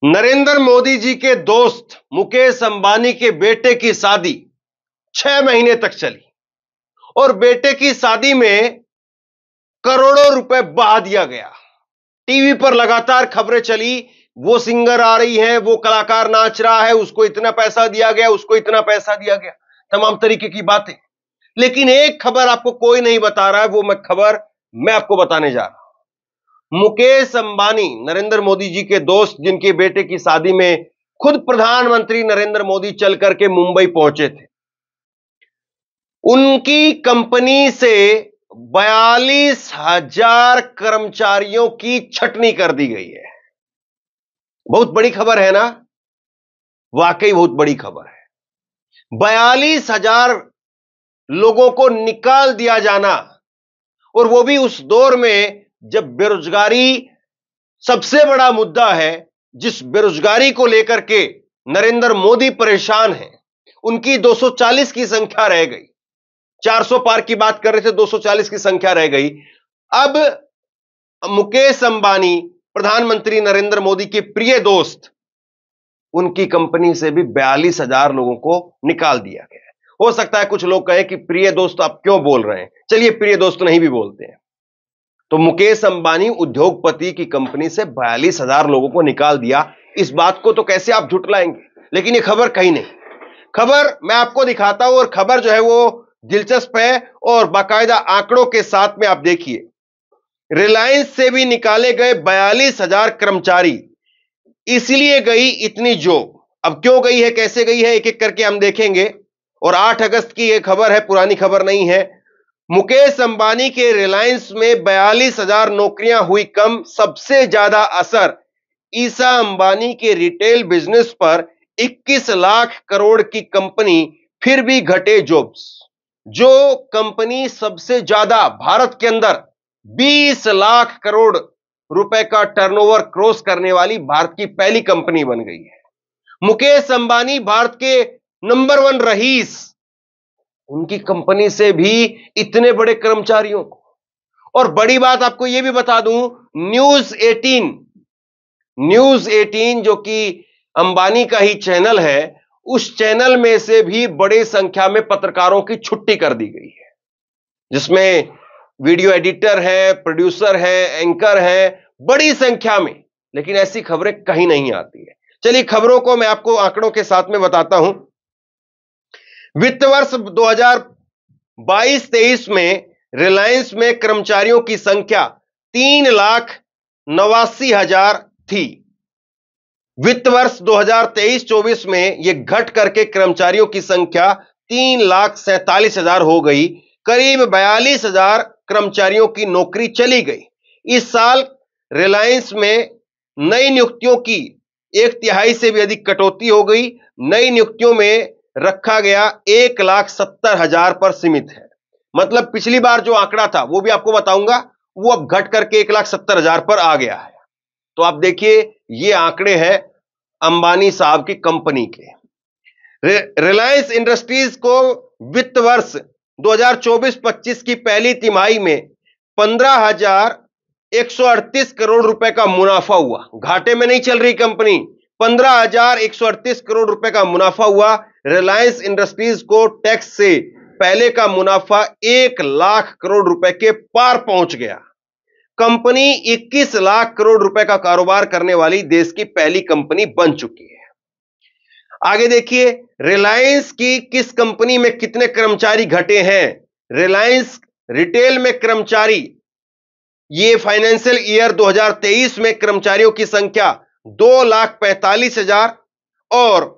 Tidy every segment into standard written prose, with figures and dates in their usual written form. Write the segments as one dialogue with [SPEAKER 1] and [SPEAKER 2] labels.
[SPEAKER 1] नरेंद्र मोदी जी के दोस्त मुकेश अंबानी के बेटे की शादी 6 महीने तक चली और बेटे की शादी में करोड़ों रुपए बहा दिया गया। टीवी पर लगातार खबरें चली, वो सिंगर आ रही है, वो कलाकार नाच रहा है, उसको इतना पैसा दिया गया, उसको इतना पैसा दिया गया, तमाम तरीके की बातें। लेकिन एक खबर आपको कोई नहीं बता रहा है, वो खबर मैं आपको बताने जा रहा हूं। मुकेश अंबानी नरेंद्र मोदी जी के दोस्त, जिनके बेटे की शादी में खुद प्रधानमंत्री नरेंद्र मोदी चल करके मुंबई पहुंचे थे, उनकी कंपनी से 42,000 कर्मचारियों की छटनी कर दी गई है। बहुत बड़ी खबर है ना? वाकई बहुत बड़ी खबर है। 42,000 लोगों को निकाल दिया जाना, और वो भी उस दौर में जब बेरोजगारी सबसे बड़ा मुद्दा है, जिस बेरोजगारी को लेकर के नरेंद्र मोदी परेशान हैं। उनकी 240 की संख्या रह गई, 400 पार की बात कर रहे थे, 240 की संख्या रह गई। अब मुकेश अंबानी प्रधानमंत्री नरेंद्र मोदी के प्रिय दोस्त, उनकी कंपनी से भी 42,000 लोगों को निकाल दिया गया है। हो सकता है कुछ लोग कहें कि प्रिय दोस्त आप क्यों बोल रहे हैं, चलिए प्रिय दोस्त नहीं भी बोलते हैं। तो मुकेश अंबानी उद्योगपति की कंपनी से 42,000 लोगों को निकाल दिया, इस बात को तो कैसे आप झुटलाएंगे? लेकिन ये खबर कहीं नहीं, खबर मैं आपको दिखाता हूं, और खबर जो है वो दिलचस्प है और बाकायदा आंकड़ों के साथ में। आप देखिए, रिलायंस से भी निकाले गए 42,000 कर्मचारी, इसलिए गई इतनी जॉब। अब क्यों गई है, कैसे गई है, एक एक करके हम देखेंगे। और 8 अगस्त की यह खबर है, पुरानी खबर नहीं है। मुकेश अंबानी के रिलायंस में 42,000 नौकरियां हुई कम। सबसे ज्यादा असर ईसा अंबानी के रिटेल बिजनेस पर। 21 लाख करोड़ की कंपनी, फिर भी घटे जॉब्स। जो कंपनी सबसे ज्यादा भारत के अंदर 20 लाख करोड़ रुपए का टर्नओवर क्रॉस करने वाली भारत की पहली कंपनी बन गई है। मुकेश अंबानी भारत के नंबर 1 रईस, उनकी कंपनी से भी इतने बड़े कर्मचारियों को। और बड़ी बात आपको यह भी बता दूं, न्यूज 18 जो कि अंबानी का ही चैनल है, उस चैनल में से भी बड़ी संख्या में पत्रकारों की छुट्टी कर दी गई है, जिसमें वीडियो एडिटर है, प्रोड्यूसर है, एंकर है, बड़ी संख्या में। लेकिन ऐसी खबरें कहीं नहीं आती है। चलिए खबरों को मैं आपको आंकड़ों के साथ में बताता हूं। वित्त वर्ष 2022-23 में रिलायंस में कर्मचारियों की संख्या 3,89,000 थी। वित्त वर्ष 2023-24 में यह घट करके कर्मचारियों की संख्या 3,47,000 हो गई। करीब 42,000 कर्मचारियों की नौकरी चली गई। इस साल रिलायंस में नई नियुक्तियों की 1/3 से भी अधिक कटौती हो गई। नई नियुक्तियों में रखा गया 1,70,000 पर सीमित है। मतलब पिछली बार जो आंकड़ा था वो भी आपको बताऊंगा, वो अब घट करके 1,70,000 पर आ गया है। तो आप देखिए, ये आंकड़े हैं अंबानी साहब की कंपनी के। रिलायंस इंडस्ट्रीज को वित्त वर्ष 2024-25 की पहली तिमाही में 15,138 करोड़ रुपए का मुनाफा हुआ। घाटे में नहीं चल रही कंपनी, 15,138 करोड़ रुपए का मुनाफा हुआ। रिलायंस इंडस्ट्रीज को टैक्स से पहले का मुनाफा 1 लाख करोड़ रुपए के पार पहुंच गया। कंपनी 21 लाख करोड़ रुपए का कारोबार करने वाली देश की पहली कंपनी बन चुकी है। आगे देखिए, रिलायंस की किस कंपनी में कितने कर्मचारी घटे हैं। रिलायंस रिटेल में कर्मचारी, ये फाइनेंशियल ईयर 2023 में कर्मचारियों की संख्या 2,45,000 और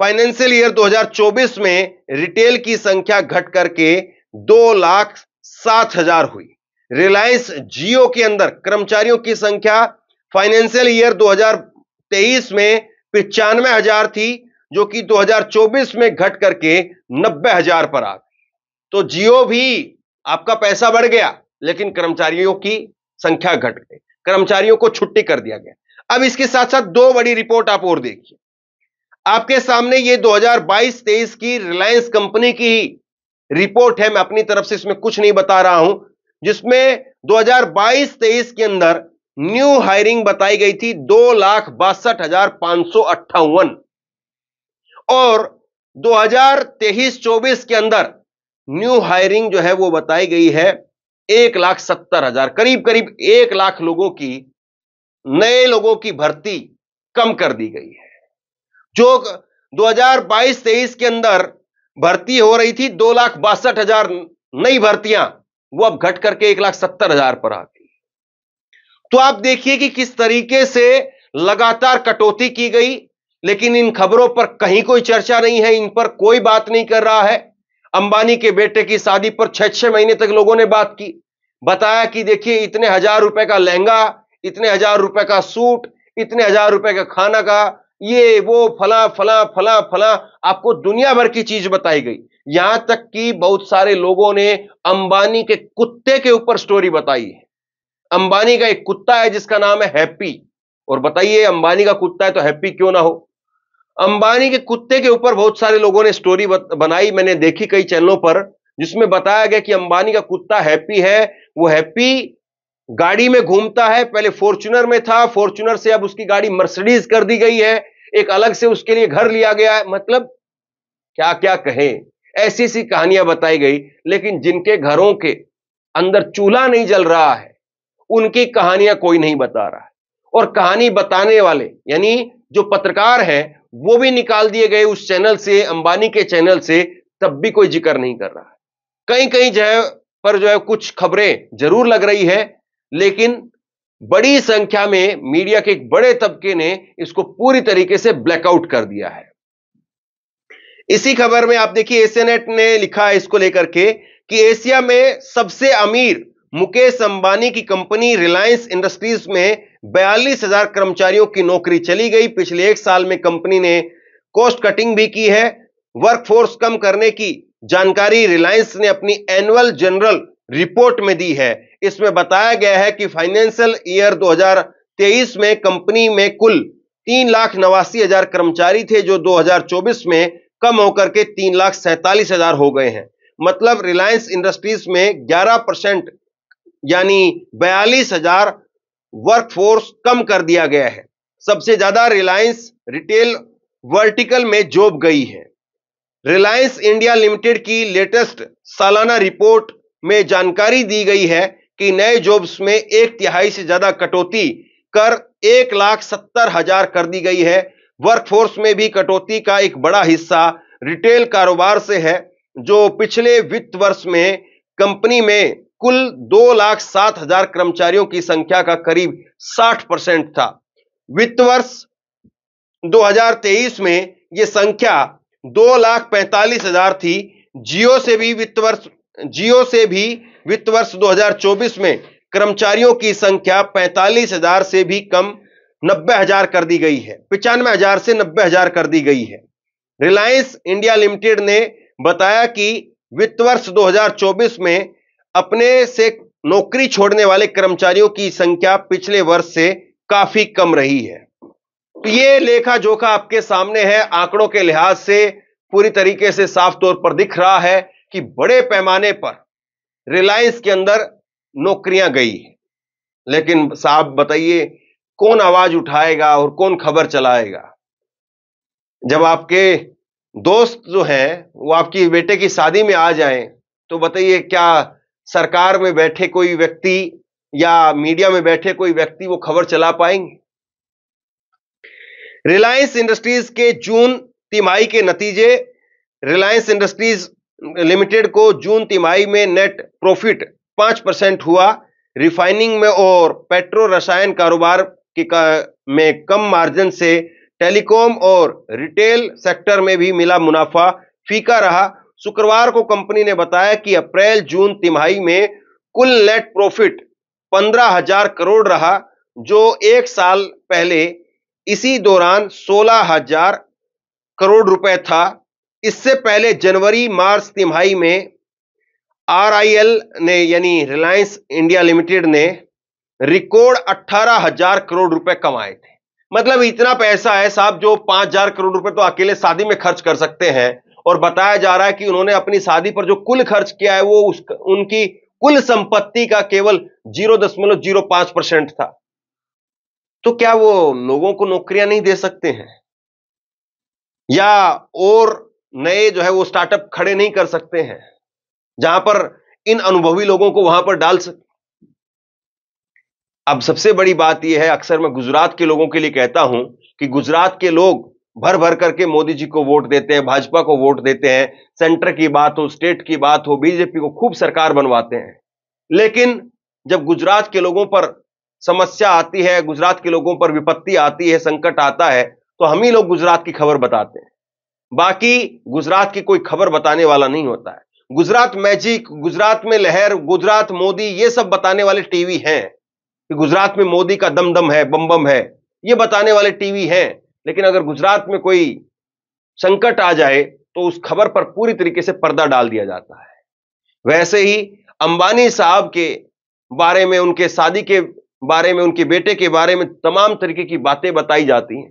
[SPEAKER 1] फाइनेंशियल ईयर 2024 में रिटेल की संख्या घट करके 2,07,000 हुई। रिलायंस जियो के अंदर कर्मचारियों की संख्या फाइनेंशियल ईयर 2023 में 95,000 थी, जो कि 2024 में घट करके 90,000 पर आ गई। तो जियो भी आपका पैसा बढ़ गया, लेकिन कर्मचारियों की संख्या घट गई, कर्मचारियों को छुट्टी कर दिया गया। अब इसके साथ साथ 2 बड़ी रिपोर्ट आप और देखिए। आपके सामने ये 2022-23 की रिलायंस कंपनी की रिपोर्ट है। मैं अपनी तरफ से इसमें कुछ नहीं बता रहा हूं, जिसमें 2022-23 के अंदर न्यू हायरिंग बताई गई थी 2,62,558 और 2023-24 के अंदर न्यू हायरिंग जो है वो बताई गई है 1,70,000, करीब करीब 1 लाख लोगों की, नए लोगों की भर्ती कम कर दी गई है। जो 2022-23 के अंदर भर्ती हो रही थी 2,62,000 नई भर्तियां, वो अब घट करके 1,70,000 पर आ गई। तो आप देखिए कि किस तरीके से लगातार कटौती की गई, लेकिन इन खबरों पर कहीं कोई चर्चा नहीं है, इन पर कोई बात नहीं कर रहा है। अंबानी के बेटे की शादी पर 6-6 महीने तक लोगों ने बात की, बताया कि देखिए इतने हजार रुपए का लहंगा, इतने हजार रुपए का सूट, इतने हजार रुपए का खाना का, ये वो फला फला फला फला, आपको दुनिया भर की चीज बताई गई। यहां तक कि बहुत सारे लोगों ने अंबानी के कुत्ते के ऊपर स्टोरी बताई है। अंबानी का एक कुत्ता है जिसका नाम है हैप्पी, और बताइए अंबानी का कुत्ता है तो हैप्पी क्यों ना हो। अंबानी के कुत्ते के ऊपर बहुत सारे लोगों ने स्टोरी बनाई, मैंने देखी कई चैनलों पर, जिसमें बताया गया कि अंबानी का कुत्ता हैप्पी है, वो हैप्पी गाड़ी में घूमता है, पहले फॉर्च्यूनर में था, फॉर्च्यूनर से अब उसकी गाड़ी मर्सिडीज कर दी गई है, एक अलग से उसके लिए घर लिया गया है। मतलब क्या क्या कहें, ऐसी सी कहानियां बताई गई, लेकिन जिनके घरों के अंदर चूल्हा नहीं जल रहा है उनकी कहानियां कोई नहीं बता रहा है, और कहानी बताने वाले यानी जो पत्रकार हैं वो भी निकाल दिए गए उस चैनल से, अंबानी के चैनल से, तब भी कोई जिक्र नहीं कर रहा है। कहीं कहीं जो है कुछ खबरें जरूर लग रही है, लेकिन बड़ी संख्या में मीडिया के एक बड़े तबके ने इसको पूरी तरीके से ब्लैकआउट कर दिया है। इसी खबर में आप देखिए एशियानेट ने लिखा है इसको लेकर के कि एशिया में सबसे अमीर मुकेश अंबानी की कंपनी रिलायंस इंडस्ट्रीज में 42,000 कर्मचारियों की नौकरी चली गई। पिछले 1 साल में कंपनी ने कॉस्ट कटिंग भी की है, वर्कफोर्स कम करने की जानकारी रिलायंस ने अपनी एनुअल जनरल रिपोर्ट में दी है। इसमें बताया गया है कि फाइनेंशियल ईयर 2023 में कंपनी में कुल 3,89,000 कर्मचारी थे, जो 2024 में कम होकर के 3,47,000 हो गए हैं। मतलब रिलायंस इंडस्ट्रीज में 11% यानी 42,000 वर्कफोर्स कम कर दिया गया है। सबसे ज्यादा रिलायंस रिटेल वर्टिकल में जॉब गई है। रिलायंस इंडिया लिमिटेड की लेटेस्ट सालाना रिपोर्ट में जानकारी दी गई है कि नए जॉब्स में 1/3 से ज्यादा कटौती कर 1,70,000 कर दी गई है। वर्कफोर्स में भी कटौती का एक बड़ा हिस्सा रिटेल कारोबार से है, जो पिछले वित्त वर्ष में कंपनी में कुल 2,07,000 कर्मचारियों की संख्या का करीब 60% था। वित्त वर्ष 2023 में यह संख्या 2,45,000 थी। जियो से भी वित्त वर्ष 2024 में कर्मचारियों की संख्या 45,000 से भी कम 90,000 कर दी गई है, 95,000 से 90,000 कर दी गई है। रिलायंस इंडिया लिमिटेड ने बताया कि वित्त वर्ष 2024 में अपने से नौकरी छोड़ने वाले कर्मचारियों की संख्या पिछले वर्ष से काफी कम रही है। तो ये लेखा जोखा आपके सामने है, आंकड़ों के लिहाज से पूरी तरीके से साफ तौर पर दिख रहा है कि बड़े पैमाने पर रिलायंस के अंदर नौकरियां गई है। लेकिन साहब बताइए कौन आवाज उठाएगा और कौन खबर चलाएगा? जब आपके दोस्त जो हैं वो आपकी बेटे की शादी में आ जाएं, तो बताइए क्या सरकार में बैठे कोई व्यक्ति या मीडिया में बैठे कोई व्यक्ति वो खबर चला पाएंगे? रिलायंस इंडस्ट्रीज के जून तिमाही के नतीजे। रिलायंस इंडस्ट्रीज लिमिटेड को जून तिमाही में नेट प्रॉफिट 5% हुआ। रिफाइनिंग में और पेट्रो रसायन कारोबार में कम मार्जिन से टेलीकॉम और रिटेल सेक्टर में भी मिला मुनाफा फीका रहा। शुक्रवार को कंपनी ने बताया कि अप्रैल जून तिमाही में कुल नेट प्रॉफिट 15,000 करोड़ रहा, जो 1 साल पहले इसी दौरान 16,000 करोड़ रुपए था। इससे पहले जनवरी मार्च तिमाही में RIL ने यानी रिलायंस इंडिया लिमिटेड ने रिकॉर्ड 18,000 करोड़ रुपए कमाए थे। मतलब इतना पैसा है साहब जो 5,000 करोड़ रुपए तो अकेले शादी में खर्च कर सकते हैं, और बताया जा रहा है कि उन्होंने अपनी शादी पर जो कुल खर्च किया है वो उनकी कुल संपत्ति का केवल 0.05% था। तो क्या वो लोगों को नौकरियां नहीं दे सकते हैं, या और नए जो है वो स्टार्टअप खड़े नहीं कर सकते हैं जहां पर इन अनुभवी लोगों को वहां पर डाल सकते? अब सबसे बड़ी बात यह है, अक्सर मैं गुजरात के लोगों के लिए कहता हूं कि गुजरात के लोग भर भर करके मोदी जी को वोट देते हैं, भाजपा को वोट देते हैं, सेंटर की बात हो, स्टेट की बात हो, बीजेपी को खूब सरकार बनवाते हैं। लेकिन जब गुजरात के लोगों पर समस्या आती है, गुजरात के लोगों पर विपत्ति आती है, संकट आता है, तो हम ही लोग गुजरात की खबर बताते हैं। बाकी गुजरात की कोई खबर बताने वाला नहीं होता है। गुजरात मैजिक, गुजरात में लहर, गुजरात मोदी, ये सब बताने वाले टीवी हैं कि गुजरात में मोदी का दम दम है, बम बम है, ये बताने वाले टीवी हैं। लेकिन अगर गुजरात में कोई संकट आ जाए तो उस खबर पर पूरी तरीके से पर्दा डाल दिया जाता है। वैसे ही अंबानी साहब के बारे में, उनके शादी के बारे में, उनके बेटे के बारे में तमाम तरीके की बातें बताई जाती हैं,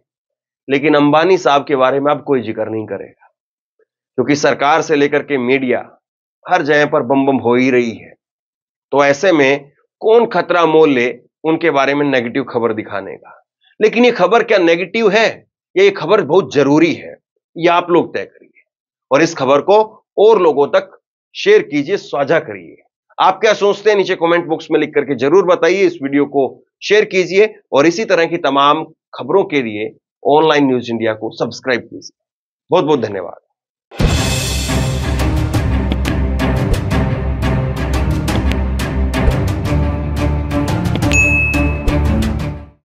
[SPEAKER 1] लेकिन अंबानी साहब के बारे में अब कोई जिक्र नहीं करेगा, क्योंकि सरकार से लेकर के मीडिया हर जगह पर बम बम हो ही रही है। तो ऐसे में कौन खतरा मोल ले उनके बारे में नेगेटिव खबर दिखाने का। लेकिन ये खबर क्या नेगेटिव है, ये खबर बहुत जरूरी है, ये आप लोग तय करिए और इस खबर को और लोगों तक शेयर कीजिए, साझा करिए। आप क्या सोचते हैं नीचे कमेंट बॉक्स में लिख करके जरूर बताइए। इस वीडियो को शेयर कीजिए और इसी तरह की तमाम खबरों के लिए ऑनलाइन न्यूज इंडिया को सब्सक्राइब कीजिए। बहुत बहुत धन्यवाद।